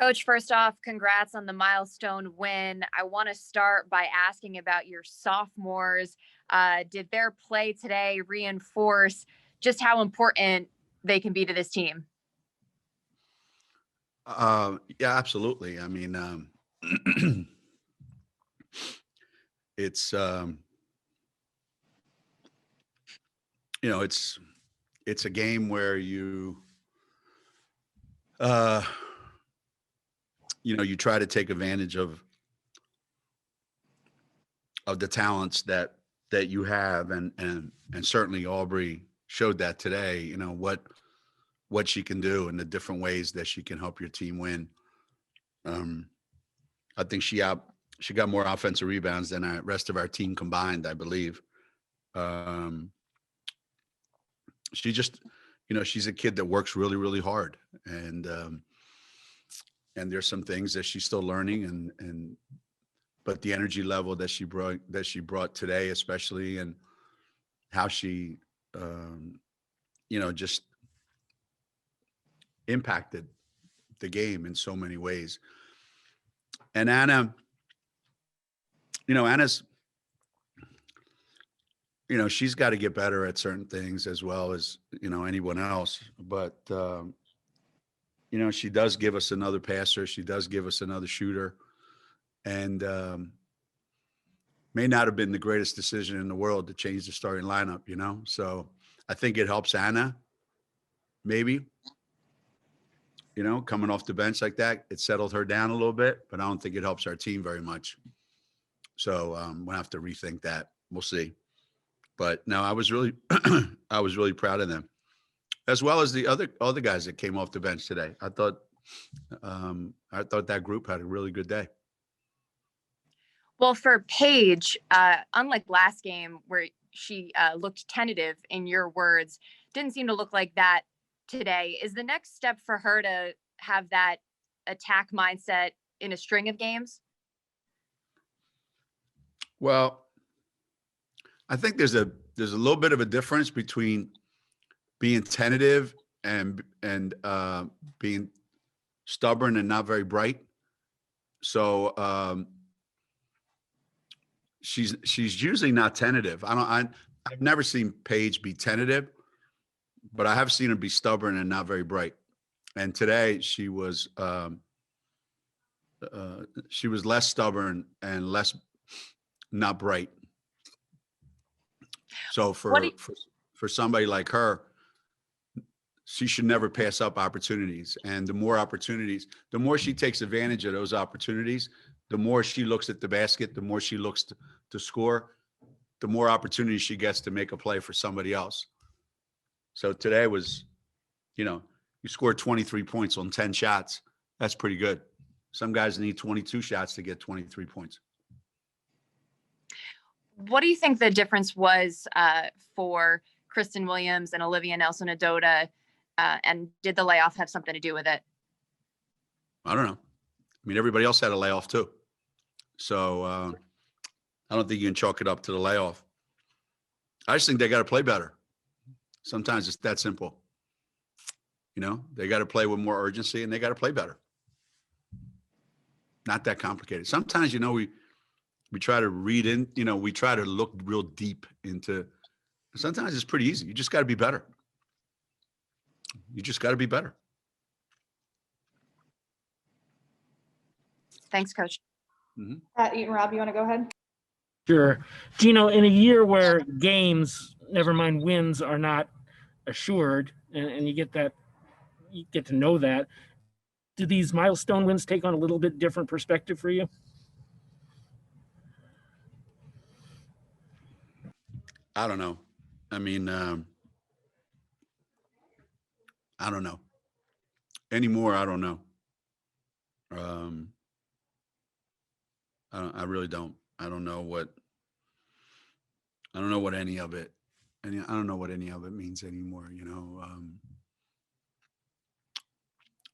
Coach, first off, congrats on the milestone win. I want to start by asking about your sophomores. Did their play today reinforce just how important they can be to this team? Yeah, absolutely. I mean, it's you know, it's a game where uh, you try to take advantage of the talents that you have, and certainly Aubrey showed that today. You know what she can do and the different ways that she can help your team win. Um, I think she got more offensive rebounds than the rest of our team combined, I believe. Um, she just, she's a kid that works really, really hard, and there's some things that she's still learning, but the energy level that she brought today, especially, and how she, just impacted the game in so many ways. And Anna's, she's got to get better at certain things as well as, anyone else. But, she does give us another passer. She does give us another shooter. And may not have been the greatest decision in the world to change the starting lineup, So I think it helps Anna, maybe, coming off the bench like that. It settled her down a little bit, but I don't think it helps our team very much. So we'll have to rethink that. We'll see. But no, I was really proud of them, as well as the other guys that came off the bench today. I thought that group had a really good day. Well, for Paige, unlike last game where she looked tentative, in your words, didn't seem to look like that today. Is the next step for her to have that attack mindset in a string of games? Well, I think there's a little bit of a difference between being tentative and being stubborn and not very bright. So she's usually not tentative. I've never seen Paige be tentative, but I have seen her be stubborn and not very bright. And today she was less stubborn and less not bright. So for somebody like her, she should never pass up opportunities. And the more she takes advantage of those opportunities, the more she looks at the basket, the more she looks to score, the more opportunities she gets to make a play for somebody else. So today was, you scored 23 points on 10 shots. That's pretty good. Some guys need 22 shots to get 23 points. What do you think the difference was for Kristen Williams and Olivia Nelson-Ododa, and did the layoff have something to do with it? I don't know. I mean, everybody else had a layoff too. So I don't think you can chalk it up to the layoff. I just think they got to play better. Sometimes it's that simple. They got to play with more urgency, and they got to play better. Not that complicated. Sometimes, we try to read in, we try to look real deep into, sometimes it's pretty easy. You just got to be better. You just got to be better. Thanks, Coach. Mm-hmm. Rob, you want to go ahead? Sure. Geno, in a year where games, never mind wins, are not assured, and you get to know that, do these milestone wins take on a little bit different perspective for you? I don't know. I mean, I don't know. Anymore, I don't know. I really don't. I don't know what any of it, I don't know what any of it means anymore.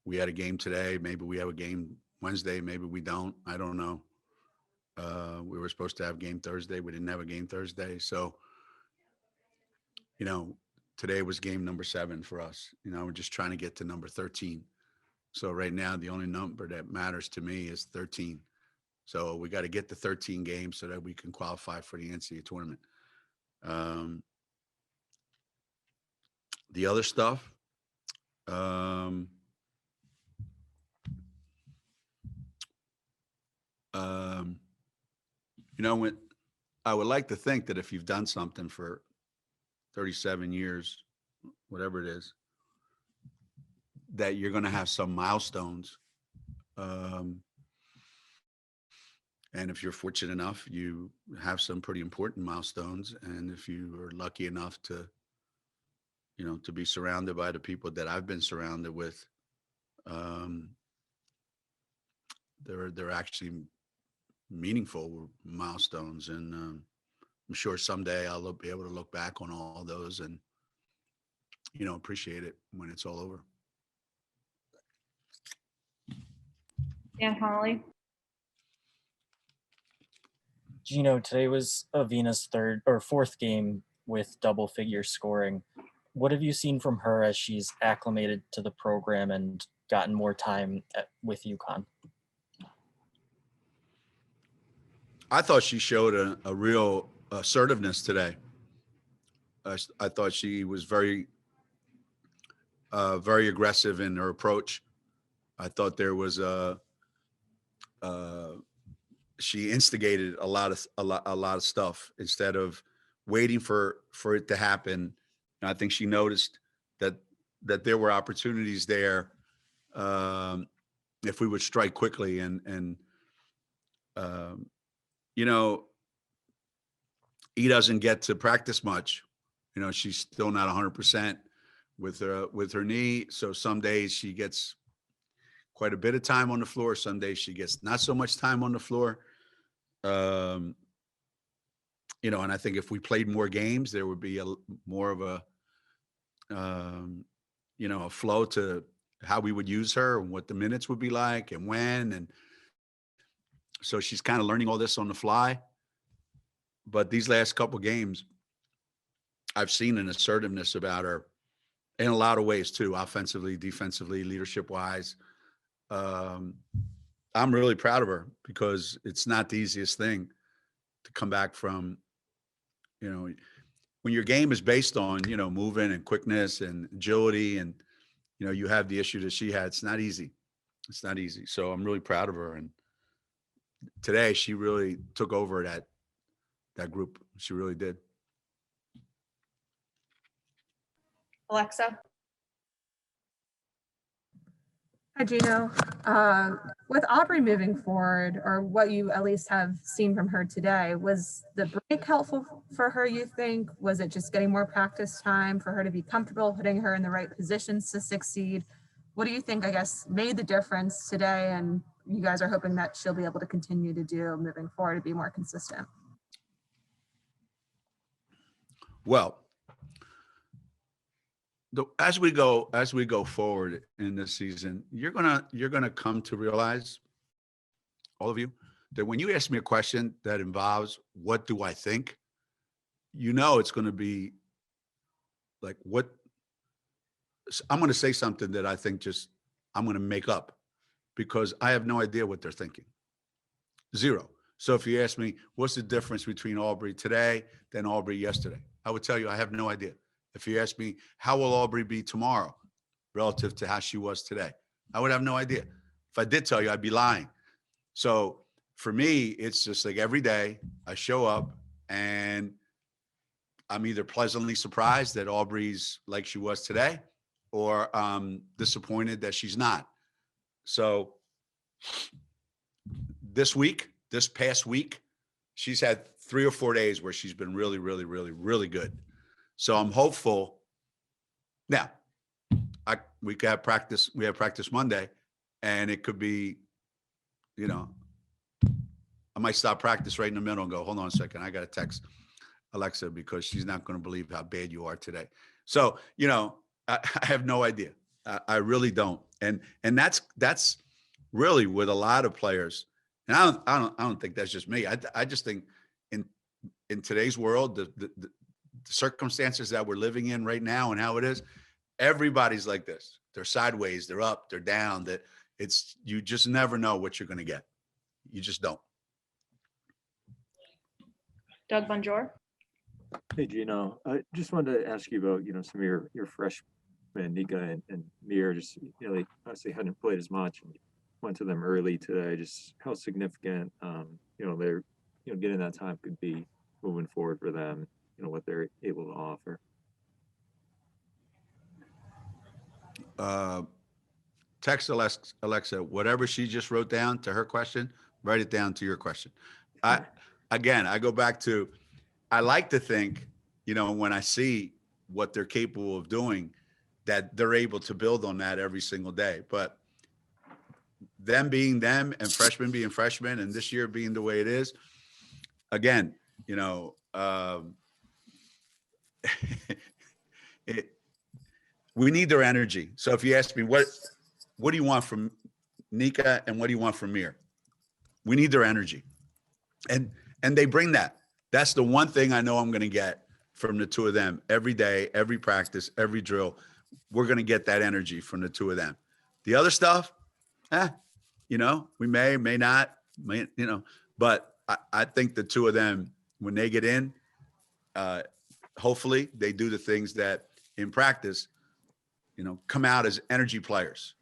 We had a game today. Maybe we have a game Wednesday. Maybe we don't. I don't know. We were supposed to have game Thursday. We didn't have a game Thursday. So, today was game number 7 for us. We're just trying to get to number 13. So right now, the only number that matters to me is 13. So we got to get to 13 games so that we can qualify for the NCAA tournament. The other stuff, when I would like to think that if you've done something for 37 years, whatever it is, that you're going to have some milestones. And if you're fortunate enough, you have some pretty important milestones. And if you are lucky enough to, to be surrounded by the people that I've been surrounded with, they're actually meaningful milestones. And I'm sure someday I'll be able to look back on all those and, appreciate it when it's all over. Dan Connolly. Geno, today was Avena's third or fourth game with double figure scoring. What have you seen from her as she's acclimated to the program and gotten more time with UConn? I thought she showed a real assertiveness today. I thought she was very aggressive in her approach. I thought there was she instigated a lot of stuff instead of waiting for it to happen. And I think she noticed that there were opportunities there if we would strike quickly. And he doesn't get to practice much. She's still not 100% with her knee. So some days she gets quite a bit of time on the floor. Some days she gets not so much time on the floor. And I think if we played more games, there would be more of a flow to how we would use her and what the minutes would be like and when. And so she's kind of learning all this on the fly. But these last couple games, I've seen an assertiveness about her in a lot of ways too, offensively, defensively, leadership wise. I'm really proud of her because it's not the easiest thing to come back from, when your game is based on, moving and quickness and agility and, you have the issue that she had. It's not easy. It's not easy. So I'm really proud of her. And today she really took over that group. She really did. Alexa. Hi, Geno. With Aubrey moving forward, or what you at least have seen from her today, was the break helpful for her, you think? Was it just getting more practice time for her to be comfortable, putting her in the right positions to succeed? What do you think, I guess, made the difference today, and you guys are hoping that she'll be able to continue to do moving forward to be more consistent? Well, as we go forward in this season, you're gonna come to realize, all of you, that when you ask me a question that involves what do I think, it's going to be like I'm going to say something that I think I'm going to make up because I have no idea what they're thinking. Zero. So if you ask me what's the difference between Aubrey today than Aubrey yesterday, I would tell you I have no idea. If you ask me, how will Aubrey be tomorrow relative to how she was today? I would have no idea. If I did tell you, I'd be lying. So for me, it's just like every day I show up and I'm either pleasantly surprised that Aubrey's like she was today, or I'm disappointed that she's not. So this past week, she's had 3 or 4 days where she's been really, really, really, really good. So I'm hopeful. Now, we have practice Monday, and it could be, I might stop practice right in the middle and go, hold on a second, I got to text Alexa because she's not going to believe how bad you are today. So, I have no idea. I really don't. And that's really with a lot of players. And I don't think that's just me. I just think in today's world, the circumstances that we're living in right now and how it is, everybody's like this. they're sideways, they're up, they're down. That you just never know what you're going to get. You just don't. Doug Bonjour. Hey, Geno, I just wanted to ask you about, some of your freshmen, Nika and Mir, just, they obviously hadn't played as much and went to them early today. Just how significant, they're, getting that time could be moving forward for them, what they're able to offer. Text Alexa, whatever she just wrote down to her question, write it down to your question. I go back to, I like to think, when I see what they're capable of doing, that they're able to build on that every single day. But them being them and freshmen being freshmen and this year being the way it is, again, we need their energy. So if you ask me, what do you want from Nika and what do you want from Mir? We need their energy. And they bring that. That's the one thing I know I'm going to get from the two of them every day, every practice, every drill. We're going to get that energy from the two of them. The other stuff, we may not, but I think the two of them, when they get in, hopefully they do the things that in practice, come out as energy players,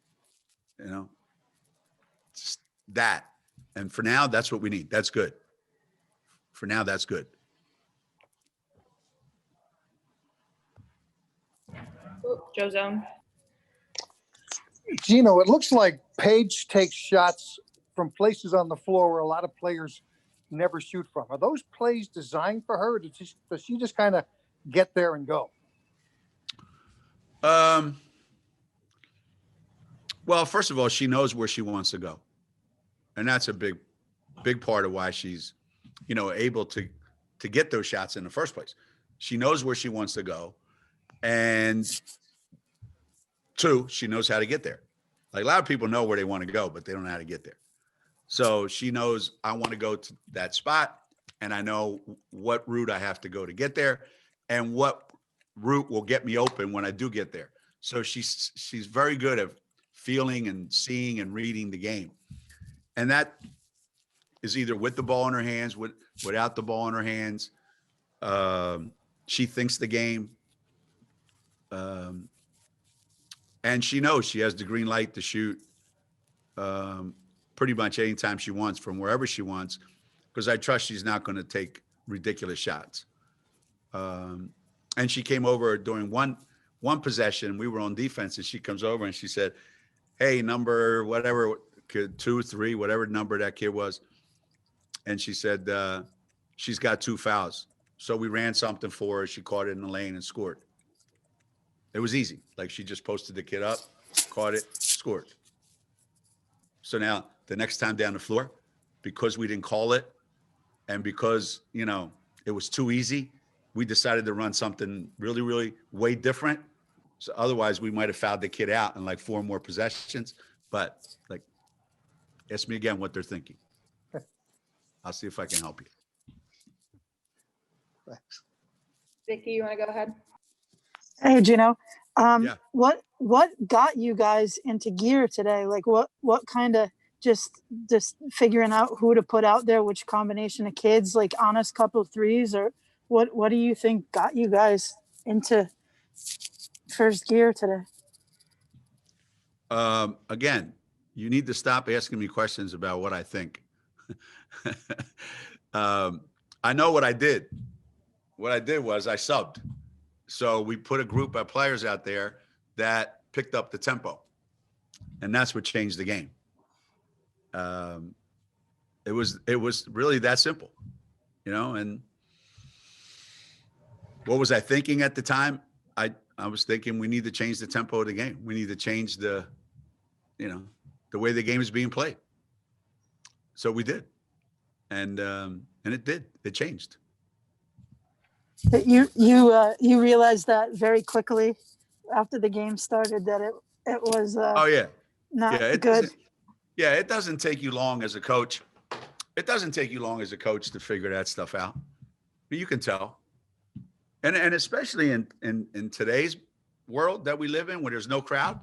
just that. And for now, that's what we need. That's good. For now, that's good. Joe Zone. Geno, it looks like Paige takes shots from places on the floor where a lot of players never shoot from. Are those plays designed for her? Does she just kind of get there and go? Well, first of all, she knows where she wants to go. And that's a big part of why she's, able to get those shots in the first place. She knows where she wants to go. And two, she knows how to get there. Like a lot of people know where they want to go, but they don't know how to get there. So she knows I want to go to that spot and I know what route I have to go to get there and what route will get me open when I do get there. So she's very good at feeling and seeing and reading the game. And that is either with the ball in her hands, without the ball in her hands. She thinks the game. And she knows she has the green light to shoot pretty much anytime she wants from wherever she wants, because I trust she's not going to take ridiculous shots. And she came over during one possession. We were on defense and she comes over and she said, hey, number whatever, kid, 2, 3, whatever number that kid was. And she said, she's got 2 fouls. So we ran something for her. She caught it in the lane and scored. It was easy. Like she just posted the kid up, caught it, scored. So now the next time down the floor, because we didn't call it and because, it was too easy, we decided to run something really, really way different. So otherwise we might've fouled the kid out in like 4 more possessions, but like, ask me again what they're thinking. I'll see if I can help you. Thanks. Vicky, you want to go ahead? Hey, Geno. Yeah. What got you guys into gear today? Like what kind of just figuring out who to put out there, which combination of kids, like honest couple threes, or what do you think got you guys into first gear today? Again, you need to stop asking me questions about what I think. I know what I did. What I did was I subbed. So we put a group of players out there that picked up the tempo, and that's what changed the game. It was really that simple, and what was I thinking at the time? I was thinking we need to change the tempo of the game. We need to change the way the game is being played. So we did. And it did. It changed. You realized that very quickly after the game started that it was Oh yeah. not Yeah, good. It doesn't take you long as a coach. It doesn't take you long as a coach to figure that stuff out. But you can tell. And especially in today's world that we live in where there's no crowd,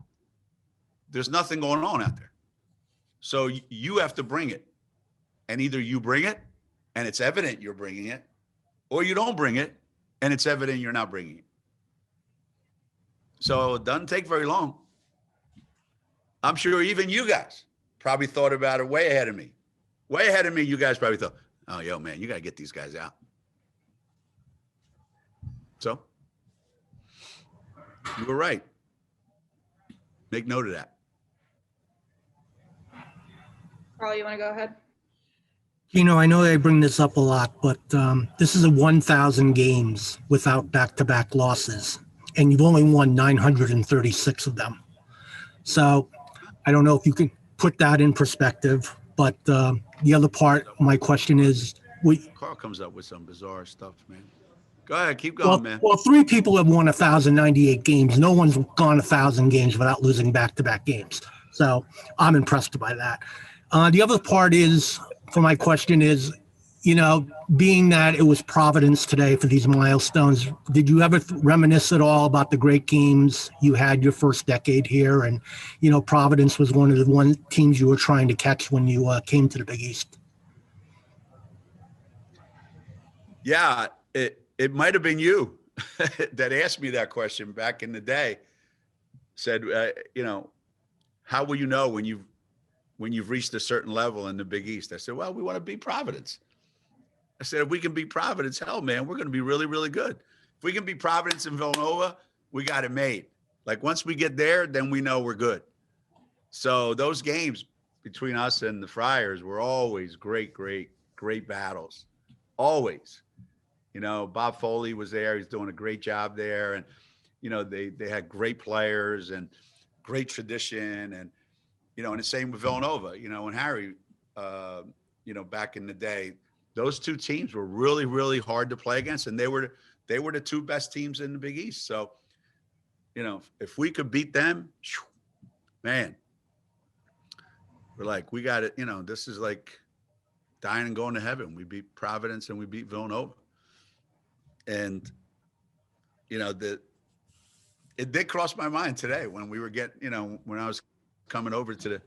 there's nothing going on out there. So you have to bring it. And either you bring it and it's evident you're bringing it, or you don't bring it and it's evident you're not bringing it. So it doesn't take very long. I'm sure even you guys probably thought about it way ahead of me. Way ahead of me, you guys probably thought, oh, yo, man, you got to get these guys out. So you were right. Make note of that. Carl, you want to go ahead? I know I bring this up a lot, but this is a 1,000 games without back-to-back losses, and you've only won 936 of them. So I don't know if you can put that in perspective, but the other part of my question is, Carl comes up with some bizarre stuff, man. Go ahead, keep going, man. Well, 3 people have won 1,098 games. No one's gone 1,000 games without losing back-to-back games. So I'm impressed by that. The other part is, for my question is, being that it was Providence today for these milestones, did you ever reminisce at all about the great games you had your first decade here? And, Providence was one of the teams you were trying to catch when you came to the Big East. Yeah, it might have been you that asked me that question back in the day. Said, how will you know when you've reached a certain level in the Big East? I said, well, we want to beat Providence. I said, if we can beat Providence, hell, man, we're going to be really, really good. If we can beat Providence and Villanova, we got it made. Like once we get there, then we know we're good. So those games between us and the Friars were always great, great, great battles. Always. Bob Foley was there. He's doing a great job there. And, they had great players and great tradition. And, and the same with Villanova, and Harry, back in the day, those two teams were really, really hard to play against. And they were the 2 best teams in the Big East. So, if we could beat them, man, we're like, we got it. This is like dying and going to heaven. We beat Providence and we beat Villanova. And, it did cross my mind today when we were when I was coming over to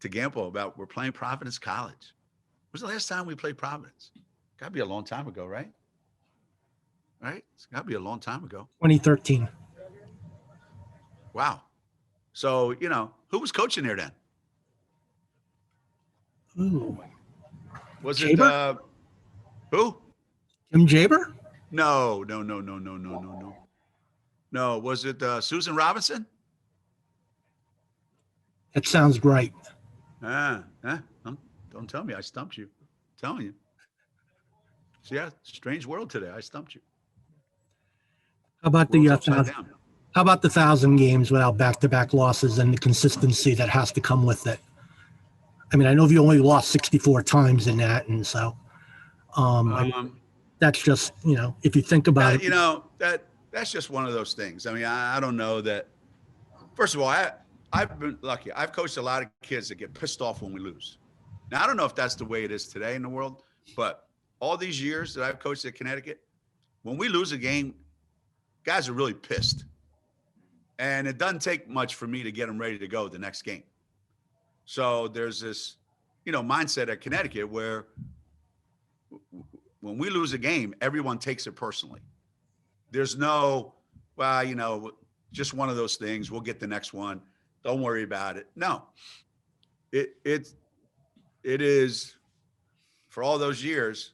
Gamble about we're playing Providence College. When was the last time we played Providence? Got to be a long time ago, right? Right? It's got to be a long time ago. 2013. Wow. So, who was coaching there then? Ooh. Was Jaber? it who? Jim Jaber? No. No, was it Susan Robinson? That sounds right. Don't tell me I stumped you. I'm telling you. So yeah, strange world today. I stumped you. How about World's the upside down. How about the 1,000 games without back-to-back losses and the consistency that has to come with it? I mean, I know you only lost 64 times in that, and so that's just, if you think about it. That's just one of those things. I mean, I don't know that. First of all, I've been lucky. I've coached a lot of kids that get pissed off when we lose. Now, I don't know if that's the way it is today in the world, but all these years that I've coached at Connecticut, when we lose a game, guys are really pissed. And it doesn't take much for me to get them ready to go the next game. So there's this, mindset at Connecticut where when we lose a game, everyone takes it personally. There's no, well, just one of those things. We'll get the next one. Don't worry about it. No, it is for all those years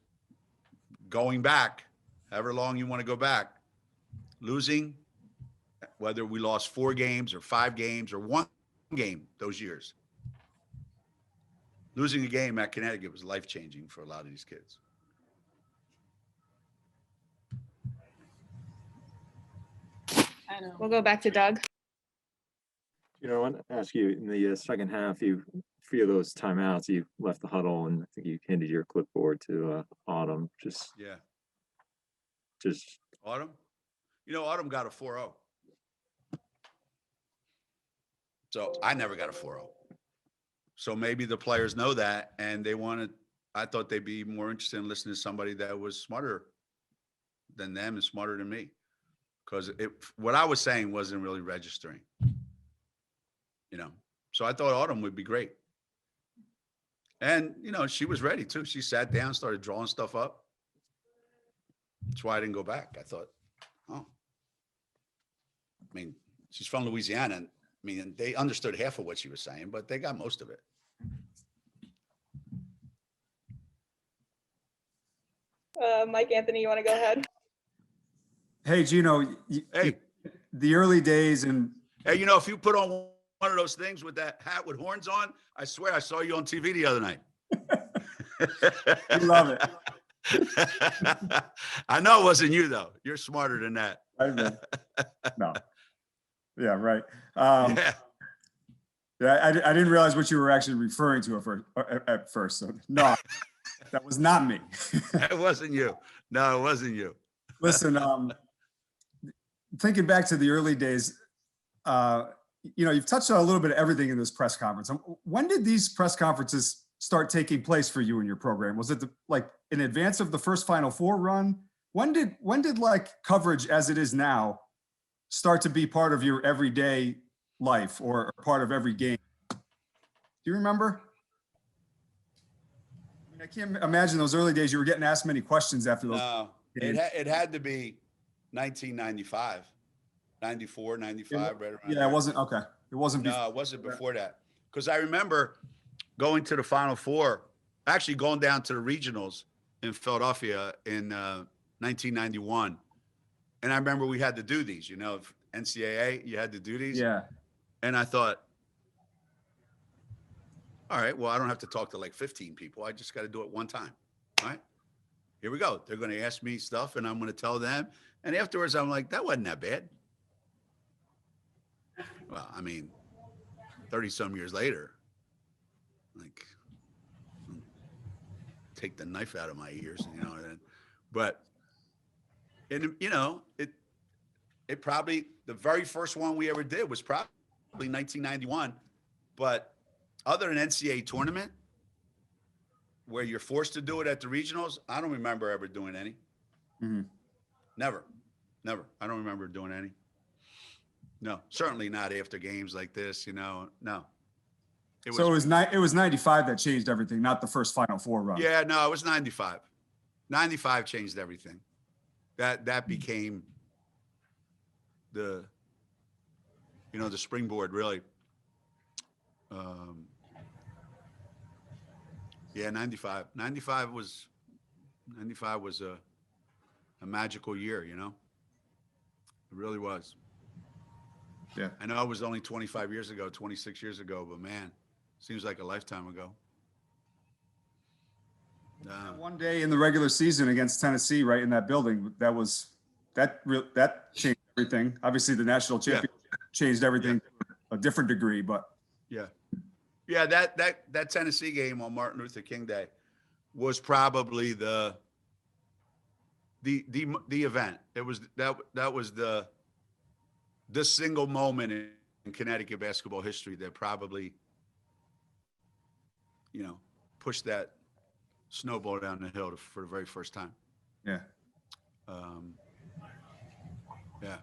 going back, however long you want to go back, losing, whether we lost 4 games or 5 games or 1 game those years. Losing a game at Connecticut was life-changing for a lot of these kids. We'll go back to Doug. I want to ask you, in the second half, a few of those timeouts, you left the huddle and I think you handed your clipboard to Autumn. Autumn? Autumn got a 4-0. So I never got a 4-0. So maybe the players know that and I thought they'd be more interested in listening to somebody that was smarter than them and smarter than me. Because what I was saying wasn't really registering. So I thought Autumn would be great. And, she was ready too. She sat down, started drawing stuff up. That's why I didn't go back. I thought, oh, I mean, she's from Louisiana. And, I mean, they understood half of what she was saying, but they got most of it. Mike Anthony, you want to go ahead? Hey, Geno, Hey. the early days and Hey, if you put on one of those things with that hat with horns on, I swear I saw you on TV the other night. you love it. I know it wasn't you though. You're smarter than that. No. Yeah, right. Yeah. Yeah, I didn't realize what you were actually referring to at first. So no, that was not me. It wasn't you. No, it wasn't you. Listen, thinking back to the early days, you've touched on a little bit of everything in this press conference. When did these press conferences start taking place for you in your program? Was it like in advance of the first Final Four run? When did like coverage as it is now start to be part of your everyday life or part of every game? Do you remember? I mean, I can't imagine those early days you were getting asked many questions after those. No, it had to be 1995, 94, 95, right around Yeah, there. it wasn't, okay. It wasn't before. No, it wasn't before that. Because I remember going to the Final Four, actually going down to the regionals in Philadelphia in 1991. And I remember we had to do these, NCAA, you had to do these. Yeah. And I thought, all right, well, I don't have to talk to like 15 people. I just got to do it one time. All right, here we go. They're going to ask me stuff and I'm going to tell them. And afterwards, I'm like, that wasn't that bad. Well, I mean, 30 some years later, like, take the knife out of my ears, but, and it probably, the very first one we ever did was probably 1991, but other than NCAA tournament, where you're forced to do it at the regionals, I don't remember ever doing any. Mm-hmm. Never. I don't remember doing any. No, certainly not after games like this, no. It was 95 that changed everything, not the first Final Four run. Yeah, no, it was 95. 95 changed everything. That became the springboard, really. Yeah, 95. 95 was a magical year, It really was. Yeah. I know it was only 26 years ago, but man, seems like a lifetime ago. One day in the regular season against Tennessee, right in that building, that changed everything. Obviously, the national championship changed everything to a different degree, but yeah, that Tennessee game on Martin Luther King Day was probably the event. It was that was the single moment in Connecticut basketball history that probably pushed that snowball down the hill for the very first time. Yeah. Yeah.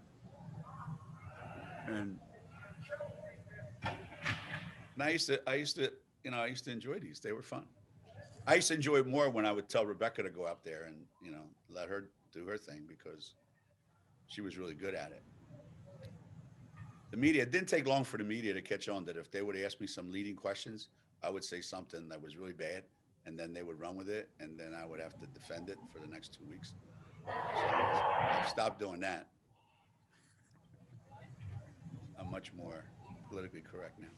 And I used to enjoy these. They were fun. I used to enjoy it more when I would tell Rebecca to go out there and, let her do her thing because she was really good at it. The media, it didn't take long for the media to catch on that if they would ask me some leading questions, I would say something that was really bad, and then they would run with it, and then I would have to defend it for the next 2 weeks. So I've stopped doing that. I'm much more politically correct now.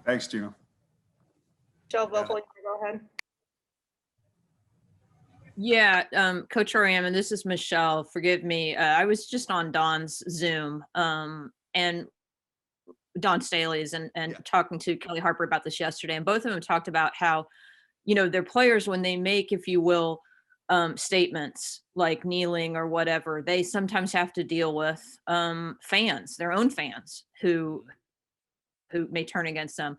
Thanks, Geno. Michelle Vogel, go ahead. Yeah, Coach Auriemma, this is Michelle. Forgive me. I was just on Don's Zoom and Don Staley's and talking to Kelly Harper about this yesterday. And both of them talked about how, their players, when they make, if you will, statements like kneeling or whatever, they sometimes have to deal with fans, their own fans who may turn against them.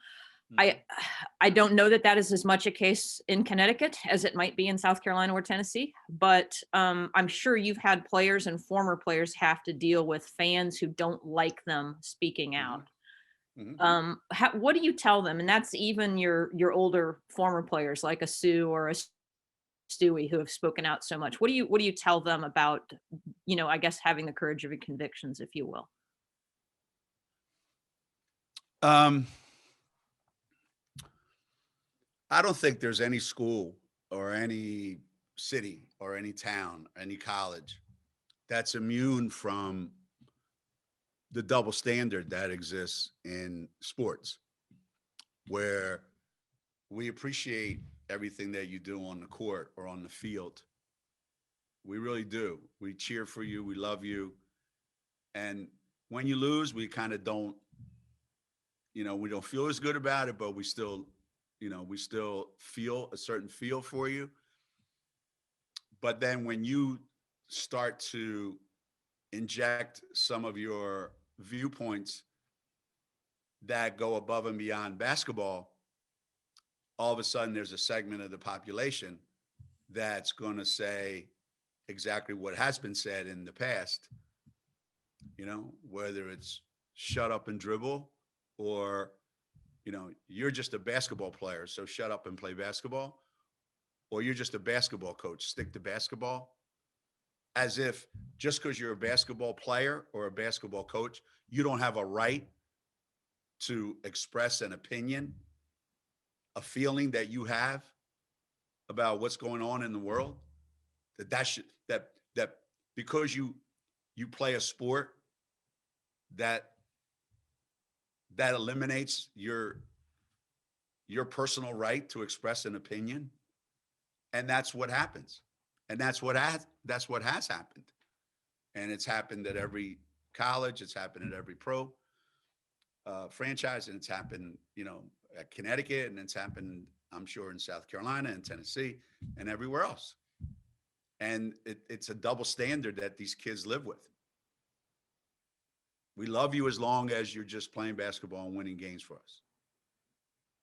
I don't know that that is as much a case in Connecticut as it might be in South Carolina or Tennessee, but I'm sure you've had players and former players have to deal with fans who don't like them speaking out. What do you tell them? And that's even your older former players like a Sue or a Stewie who have spoken out so much. What do you tell them about, I guess having the courage of your convictions, if you will? I don't think there's any school or any city or any town, any college that's immune from the double standard that exists in sports, where we appreciate everything that you do on the court or on the field. We really do. We cheer for you. We love you. And when you lose, we kind of don't, we don't feel as good about it, but we still feel a certain feel for you. But then when you start to inject some of your viewpoints that go above and beyond basketball, all of a sudden there's a segment of the population that's going to say exactly what has been said in the past, whether it's shut up and dribble or, you're just a basketball player, so shut up and play basketball, or you're just a basketball coach, stick to basketball, as if just because you're a basketball player or a basketball coach, you don't have a right to express an opinion, a feeling that you have about what's going on in the world, that because you play a sport that eliminates your personal right to express an opinion. And that's what happens. And that's what has happened. And it's happened at every college. It's happened at every pro franchise. And it's happened, at Connecticut. And it's happened, I'm sure, in South Carolina and Tennessee and everywhere else. And it's a double standard that these kids live with. We love you as long as you're just playing basketball and winning games for us.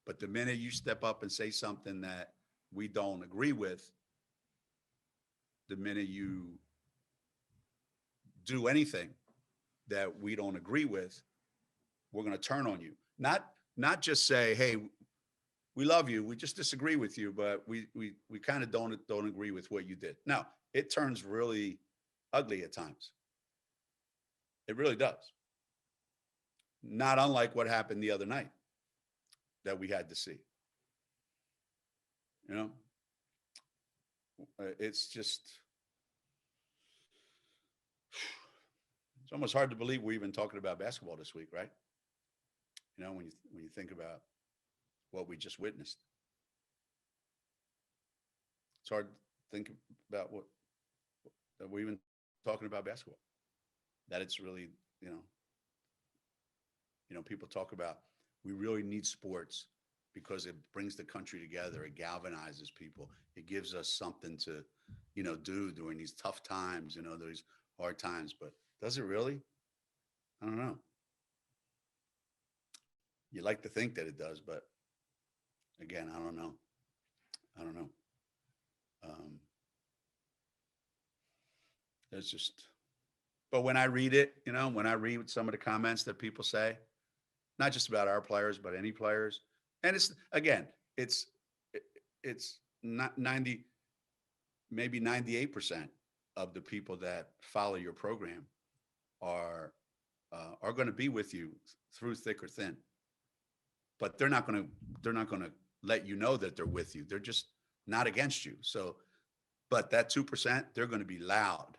But the minute you step up and say something that we don't agree with, the minute you do anything that we don't agree with, we're going to turn on you. Not just say, hey, we love you, we just disagree with you, but we kind of don't agree with what you did. No, it turns really ugly at times. It really does. Not unlike what happened the other night that we had to see. It's almost hard to believe we're even talking about basketball this week, right? When you think about what we just witnessed, it's hard to think about that we're even talking about basketball. That it's really, people talk about, we really need sports because it brings the country together. It galvanizes people. It gives us something to, do during these tough times, these hard times. But does it really? I don't know. You like to think that it does, but again, I don't know. It's just, but when I read it, when I read some of the comments that people say, not just about our players, but any players. And it's not 90, maybe 98% of the people that follow your program are going to be with you through thick or thin. But they're not going to let you know that they're with you. They're just not against you. So, but that 2%, they're going to be loud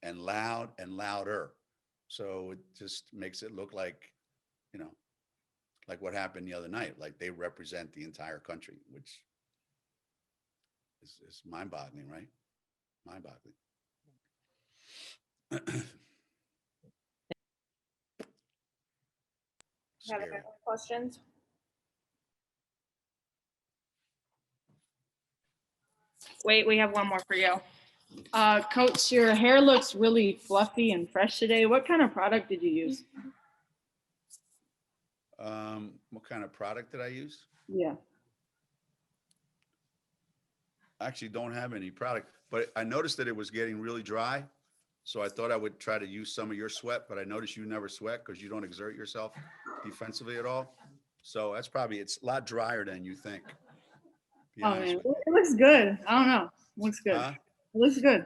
and louder. So it just makes it look like, like what happened the other night, like they represent the entire country, which is mind-boggling, right? Mind-boggling. Have any questions? Wait, we have one more for you. Coach, your hair looks really fluffy and fresh today. What kind of product did you use? What kind of product did I use? Yeah. I actually don't have any product, but I noticed that it was getting really dry. So I thought I would try to use some of your sweat, but I noticed you never sweat because you don't exert yourself defensively at all. So that's probably, it's a lot drier than you think. Be Oh honest man, with you. it looks good. I don't know. Looks good. Huh? It looks good.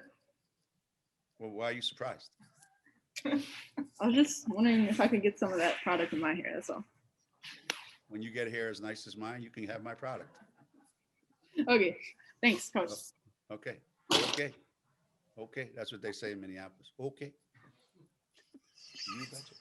Well, why are you surprised? I was just wondering if I could get some of that product in my hair. That's all. When you get hair as nice as mine, you can have my product. Okay. Thanks, Coach. Okay. Okay. Okay. That's what they say in Minneapolis. Okay. You betcha.